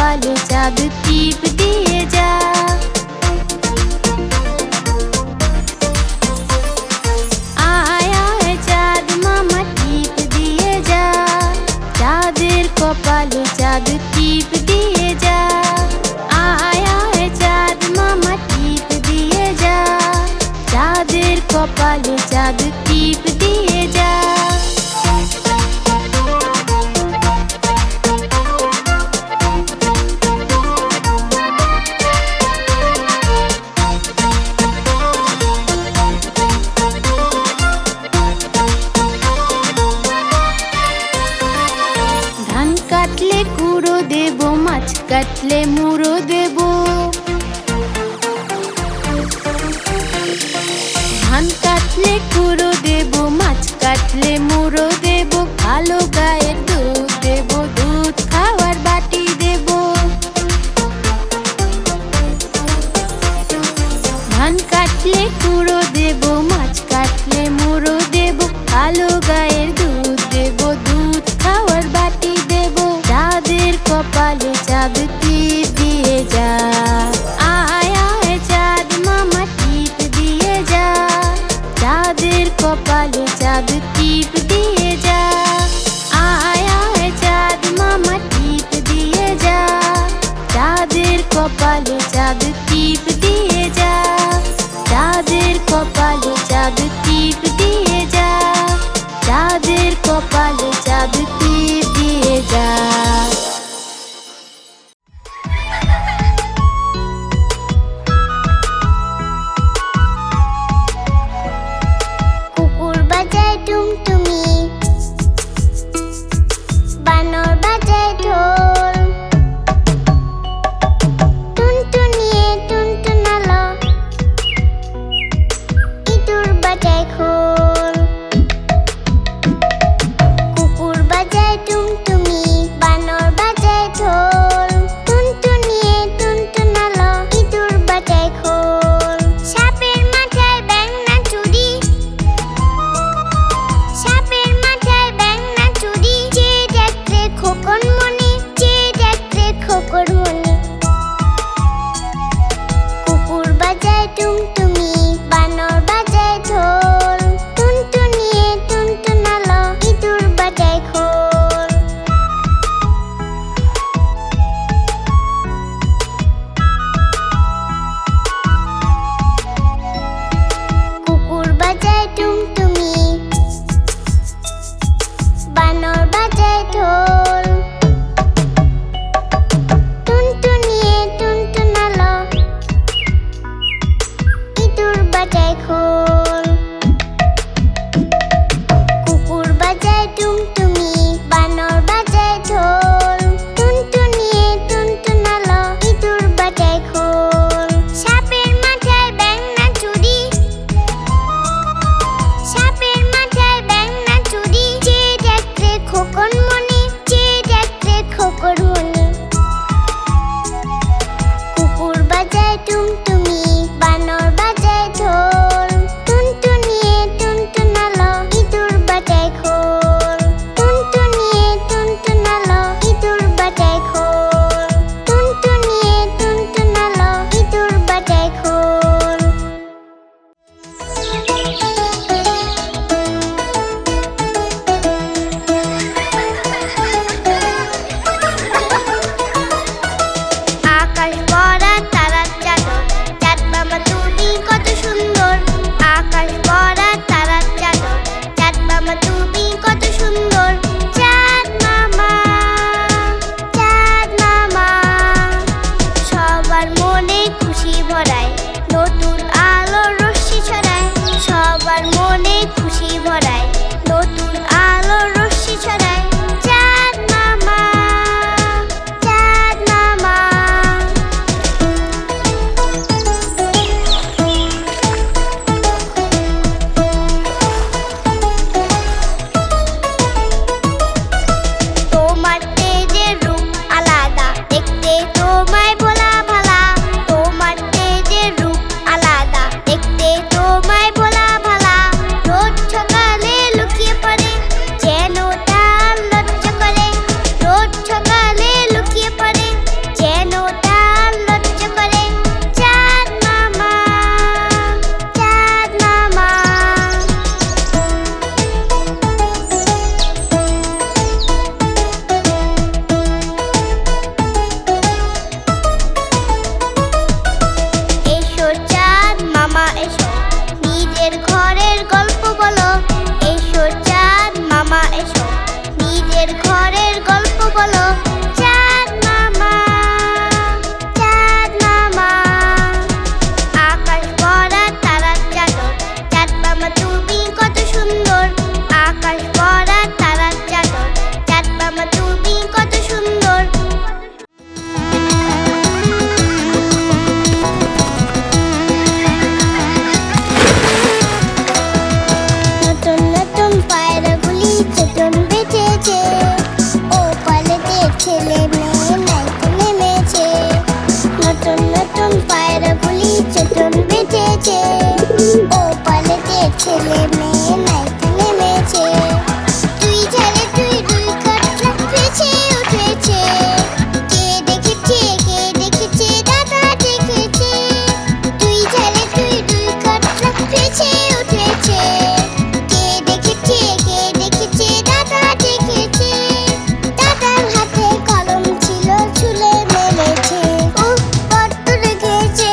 কপালে চাঁদ টিপ দিয়ে যা। আয় আয় চাঁদ মামা টিপ দিয়ে যা, চাঁদের কপালে চাঁদ টিপ দিয়ে যা। আয় আয় চাঁদ মামা টিপ দিয়ে যা, চাঁদের কপালে চাঁদ টিপ দিয়ে যা। ধান কাটলে কুড়ো দেব, মাছ কাটলে মুড়ো দেব। ধান কাটলে কুড়ো দেব, মাছ কাটলে মুড়ো দেব। ভালো গায়ের দুধ দেব, দুধ খাওয়ার বাটি দেব। ধান কাটলে কুড়ো দেব, মাছ কাটলে মুড়ো দেব। ভালো গায়ের দুধ দেব, দুধ খাওয়ার বাটি দেব। চাঁদের কপালে চাঁদ টিপ দিয়ে যা। আয় আয় চাঁদ মামা টিপ দিয়ে যা, চাঁদের কপালে চাঁদ টিপ দিয়ে যা। আয় আয় চাঁদ মামা টিপ দিয়ে যা, চাঁদের কপালে চাঁদ টিপ দিয়ে যা। চাঁদের কপালে চাঁদ টিপ দিয়ে যা, চাঁদের কপালে চাঁদ টিপ দিয়ে যা। কুকুর বাজায় টুমটুমি, বানর বাজায় ঢোল। টুনটুনিয়ে টুনটুনালো, ইঁদুর বাজায় খোল। কুকুর বাজায় টুমটুমি, বানর বাজায় ঢোল। টুনটুনিয়ে টুনটুনালো, ইঁদুর বাজায় খোল। সাপের মাথায় ব্যাঙ না চুরি, সাপের মাথায় ব্যাঙ না চুরি। যে দেখলে খোকন মনি, যে দেখলে খোকন মনি। কুকুর বাজায় টুমটুমি, বানর বাজায় ঢোল। টুনটুনিয়ে টুনটুনালো, ইঁদুর বাজায় খোল। কুকুর বাজায় টুমটুমি, বানর বাজায় ঢোল। টুনটুনিয়ে টুনটুনালো, ইঁদুর বাজায় খোল। কুকুর বাজায় টুমটুমি, বানর বাজায় ঢোল। টুনটুনিয়ে টুনটুনালো, ইঁদুর বাজায় খোল। সাপের মাথায় ব্যাঙ না চুরি, সাপের মাথায় ব্যাঙ না চুরি। যে দেখলে খোকন মনি, যে দেখলে খোকন মনি। কুকুর বাজায় টুমটুমি, বানর বাজায় ঢোল। টুনটুনিয়ে টুনটুনালো, ইঁদুর বাজায় খোল। টুনটুনিয়ে টুনটুনালো, ইঁদুর বাজায় খোল। টুনটুনিয়ে টুনটুনালো, ইঁদুর বাজায় খোল। ছেলে মেয়ে নাইতে নেমেছে দুই ছেলে দুই দুই কাতলা ভেসে উঠেছে কে দেখেছে দাদা দেখেছে দুই ছেলে দুই দুই কাতলা ভেসে উঠেছে কে দেখেছে দাদা দেখেছে দাদার হাতে কলম ছিল ঝুলে মেলেছে উফ বড্ড লেগেছে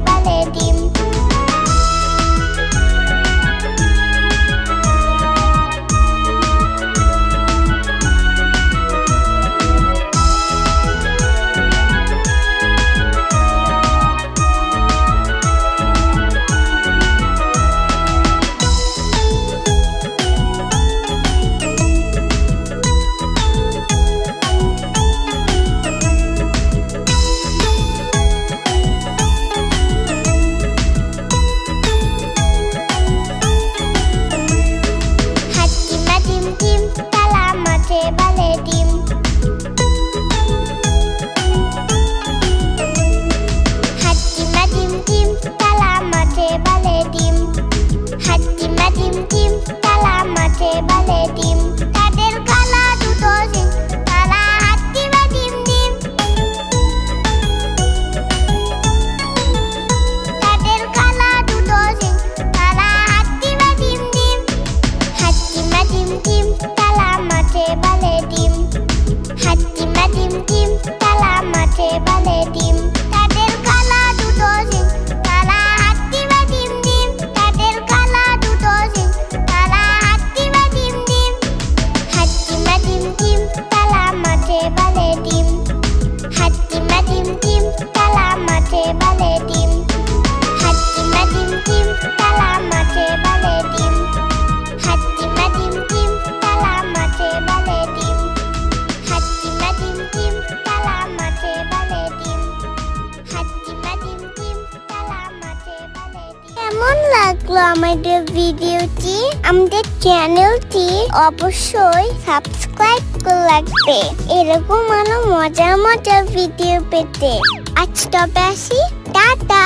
বলে ডিম। হাতিমা ডিম ডিম তালা মাঠে বলে ডিম। হাতিমা ডিম ডিম তালা মাঠে বলে ডিম। হাতিমা ডিম ডিম তালা মাঠে বলে ডিম। তাদের কালা দুটো সিং তারা হাতিমা ডিম ডিম। তাদের কালা দুটো সিং তারা হাতিমা ডিম ডিম। হাতিমা ডিম ডিম তালা মাঠে বলে ডিম। হাতিমা ডিম ডিম তালা মাঠে বলে ডিম। তাদের কালা দুটো সিং তারা হাতিমা ডিম ডিম। তাদের কালা দুটো সিং তারা হাতিমা ডিম ডিম। হাতিমা ডিম ডিম তালা মাঠে বলে ডিম। হাতিমা ডিম ডিম তালা মাঠে বলে ডিম। হাতিমা ডিম ডিম তালা মাঠে বলে ডিম। হাতিমা ডিম ডিম তালা মাঠে বলে ডিম। হাতিমা ডিম ডিম তালা মাঠে বলে ডিম। হাতিমা ডিম ডিম তালা মাঠে বলে ডিম। কেমন লাগলো আমাদের ভিডিওটি? আমাদের চ্যানেলটি অবশ্যই সাবস্ক্রাইব করে রাখবে এরকম আরো মজার মজার ভিডিও পেতে। আজ তবে আসি, টাটা।